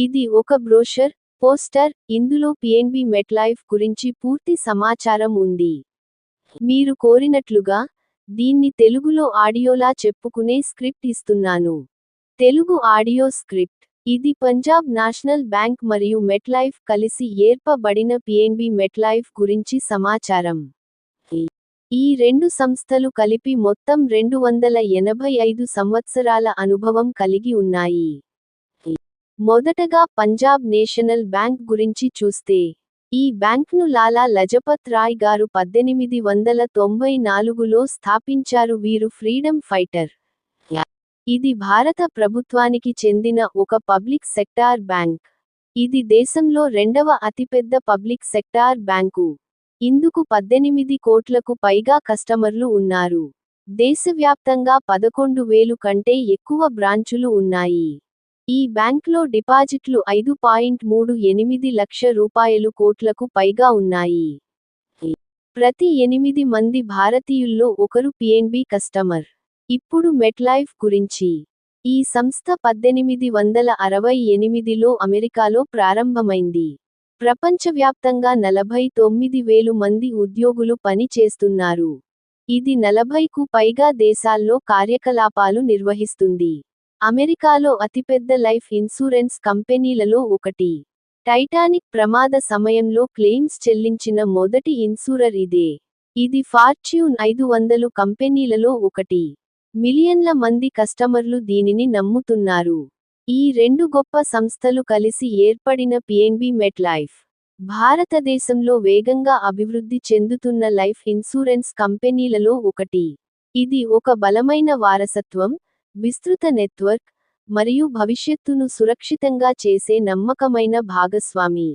ఇది ఒక brochure, poster, ఇందులో పిఎన్బి మెట్లైఫ్ గురించి పూర్తి సమాచారం ఉంది. మీరు కోరినట్లుగా, దీన్ని తెలుగులో ఆడియోలా చెప్పుకునే స్క్రిప్ట్ ఇస్తున్నాను. Telugu audio script. ఇది పంజాబ్ నేషనల్ బ్యాంక్ మరియు మెట్లైఫ్ కలిసి ఏర్పబడిన పిఎన్బి మెట్లైఫ్ గురించి సమాచారం. ఈ రెండు సంస్థలు కలిపి మొత్తం 285 సంవత్సరాల అనుభవం కలిగి ఉన్నాయి. మొదటగా పంజాబ్ నేషనల్ బ్యాంక్ గురించి చూస్తే, ఈ బ్యాంక్ను లాలా లజపత్ రాయ్ గారు 1894లో స్థాపించారు. వీరు ఫ్రీడమ్ ఫైటర్. ఇది భారత ప్రభుత్వానికి చెందిన ఒక పబ్లిక్ సెక్టార్ బ్యాంక్. ఇది దేశంలో రెండవ అతిపెద్ద పబ్లిక్ సెక్టార్ బ్యాంకు. ఇందుకు 18 కోట్లకు పైగా కస్టమర్లు ఉన్నారు. దేశవ్యాప్తంగా 11,000 కంటే ఎక్కువ బ్రాంచులు ఉన్నాయి. ఈ బ్యాంక్లో డిపాజిట్లు 5.38 లక్ష రూపాయలు కోట్లకు పైగా ఉన్నాయి. ప్రతి 8 మంది భారతీయుల్లో ఒకరు పిఎన్బి కస్టమర్. ఇప్పుడు మెట్లైఫ్ గురించి. ఈ సంస్థ 1868లో అమెరికాలో ప్రారంభమైంది. ప్రపంచవ్యాప్తంగా 49,000 మంది ఉద్యోగులు పని చేస్తున్నారు. ఇది 40కు పైగా దేశాల్లో కార్యకలాపాలు నిర్వహిస్తుంది. అమెరికాలో అతిపెద్ద లైఫ్ ఇన్సూరెన్స్ కంపెనీలలో ఒకటి. టైటానిక్ ప్రమాద సమయంలో క్లెయిమ్స్ చెల్లించిన మొదటి ఇన్సూరర్ ఇదే. ఇది ఫార్చ్యూన్ 500 కంపెనీలలో ఒకటి. మిలియన్ల మంది కస్టమర్లు దీనిని నమ్ముతున్నారు. ఈ రెండు గొప్ప సంస్థలు కలిసి ఏర్పడిన పిఎన్బి మెట్లైఫ్, భారతదేశంలో వేగంగా అభివృద్ధి చెందుతున్న లైఫ్ ఇన్సూరెన్స్ కంపెనీలలో ఒకటి. ఇది ఒక బలమైన వారసత్వం, విస్తృత నెట్వర్క్, మరియు భవిష్యత్తును సురక్షితంగా చేసే నమ్మకమైన భాగస్వామి.